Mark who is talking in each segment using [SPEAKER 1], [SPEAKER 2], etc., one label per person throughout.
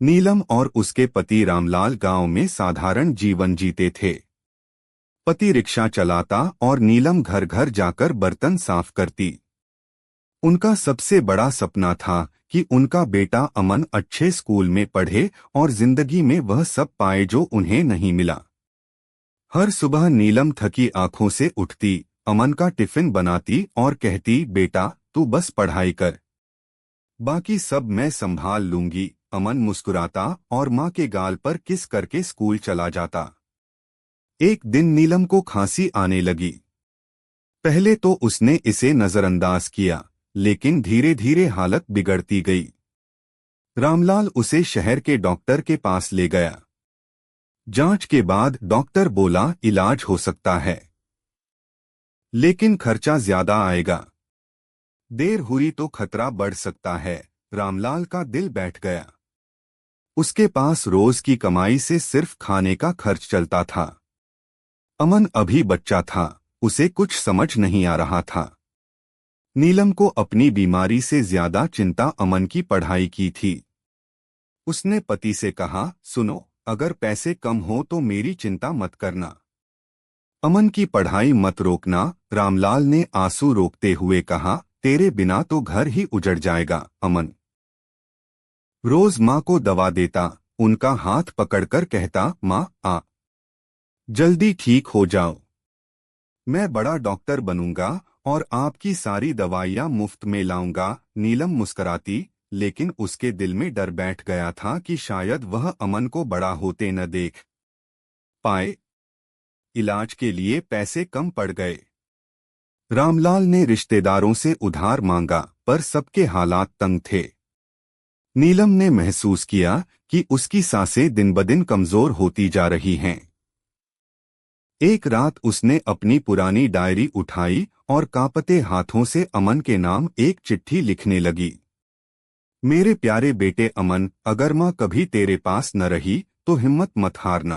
[SPEAKER 1] नीलम और उसके पति रामलाल गांव में साधारण जीवन जीते थे। पति रिक्शा चलाता और नीलम घर घर जाकर बर्तन साफ करती। उनका सबसे बड़ा सपना था कि उनका बेटा अमन अच्छे स्कूल में पढ़े और जिंदगी में वह सब पाए जो उन्हें नहीं मिला। हर सुबह नीलम थकी आंखों से उठती, अमन का टिफिन बनाती और कहती, बेटा तू बस पढ़ाई कर, बाकी सब मैं संभाल लूंगी। अमन मुस्कुराता और माँ के गाल पर किस करके स्कूल चला जाता। एक दिन नीलम को खांसी आने लगी। पहले तो उसने इसे नजरअंदाज किया, लेकिन धीरे धीरे हालत बिगड़ती गई। रामलाल उसे शहर के डॉक्टर के पास ले गया। जांच के बाद डॉक्टर बोला इलाज हो सकता है, लेकिन खर्चा ज्यादा आएगा। देर हुई तो खतरा बढ़ सकता है। रामलाल का दिल बैठ गया। उसके पास रोज की कमाई से सिर्फ खाने का खर्च चलता था। अमन अभी बच्चा था, उसे कुछ समझ नहीं आ रहा था। नीलम को अपनी बीमारी से ज्यादा चिंता अमन की पढ़ाई की थी। उसने पति से कहा, सुनो, अगर पैसे कम हो तो मेरी चिंता मत करना, अमन की पढ़ाई मत रोकना। रामलाल ने आंसू रोकते हुए कहा, तेरे बिना तो घर ही उजड़ जाएगा। अमन रोज माँ को दवा देता, उनका हाथ पकड़कर कहता, माँ आ, जल्दी ठीक हो जाओ, मैं बड़ा डॉक्टर बनूंगा और आपकी सारी दवाइयाँ मुफ्त में लाऊंगा। नीलम मुस्कुराती, लेकिन उसके दिल में डर बैठ गया था कि शायद वह अमन को बड़ा होते न देख पाए। इलाज के लिए पैसे कम पड़ गए। रामलाल ने रिश्तेदारों से उधार मांगा, पर सबके हालात तंग थे। नीलम ने महसूस किया कि उसकी सांसें दिन ब दिन कमजोर होती जा रही हैं। एक रात उसने अपनी पुरानी डायरी उठाई और कांपते हाथों से अमन के नाम एक चिट्ठी लिखने लगी। मेरे प्यारे बेटे अमन, अगर माँ कभी तेरे पास न रही तो हिम्मत मत हारना,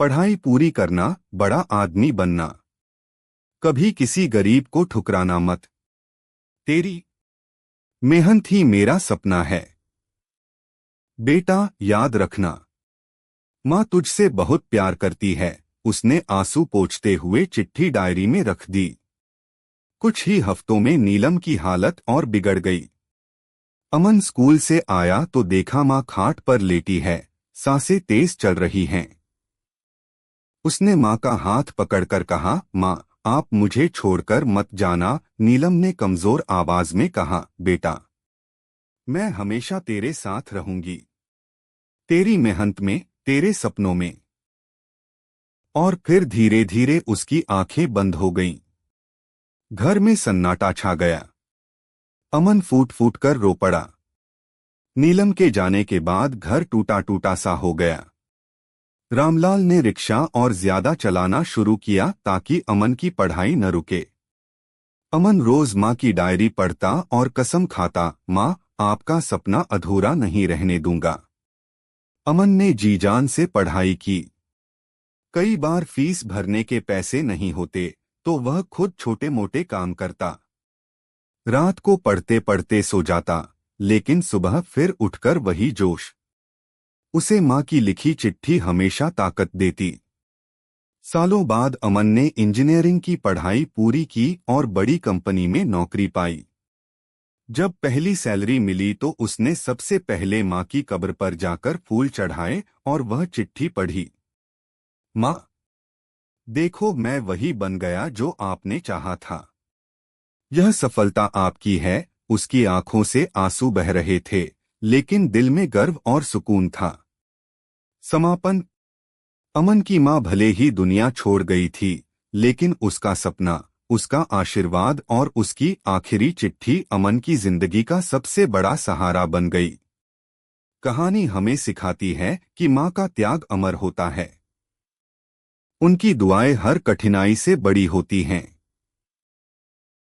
[SPEAKER 1] पढ़ाई पूरी करना, बड़ा आदमी बनना, कभी किसी गरीब को ठुकराना मत, तेरी मेहनत ही मेरा सपना है। बेटा याद रखना, माँ तुझसे बहुत प्यार करती है। उसने आंसू पोंछते हुए चिट्ठी डायरी में रख दी। कुछ ही हफ्तों में नीलम की हालत और बिगड़ गई। अमन स्कूल से आया तो देखा माँ खाट पर लेटी है, सांसें तेज चल रही हैं। उसने माँ का हाथ पकड़कर कहा, माँ आप मुझे छोड़कर मत जाना। नीलम ने कमजोर आवाज में कहा, बेटा मैं हमेशा तेरे साथ रहूंगी, तेरी मेहनत में, तेरे सपनों में। और फिर धीरे धीरे उसकी आंखें बंद हो गईं। घर में सन्नाटा छा गया। अमन फूट फूट कर रो पड़ा। नीलम के जाने के बाद घर टूटा टूटा सा हो गया। रामलाल ने रिक्शा और ज्यादा चलाना शुरू किया ताकि अमन की पढ़ाई न रुके। अमन रोज माँ की डायरी पढ़ता और कसम खाता, माँ आपका सपना अधूरा नहीं रहने दूंगा। अमन ने जी जान से पढ़ाई की। कई बार फीस भरने के पैसे नहीं होते तो वह खुद छोटे मोटे काम करता। रात को पढ़ते पढ़ते सो जाता, लेकिन सुबह फिर उठकर वही जोश। उसे माँ की लिखी चिट्ठी हमेशा ताकत देती। सालों बाद अमन ने इंजीनियरिंग की पढ़ाई पूरी की और बड़ी कंपनी में नौकरी पाई। जब पहली सैलरी मिली तो उसने सबसे पहले माँ की कब्र पर जाकर फूल चढ़ाए और वह चिट्ठी पढ़ी। माँ देखो, मैं वही बन गया जो आपने चाहा था। यह सफलता आपकी है। उसकी आंखों से आंसू बह रहे थे, लेकिन दिल में गर्व और सुकून था। समापन। अमन की माँ भले ही दुनिया छोड़ गई थी, लेकिन उसका सपना, उसका आशीर्वाद और उसकी आखिरी चिट्ठी अमन की जिंदगी का सबसे बड़ा सहारा बन गई। कहानी हमें सिखाती है कि माँ का त्याग अमर होता है। उनकी दुआएं हर कठिनाई से बड़ी होती हैं।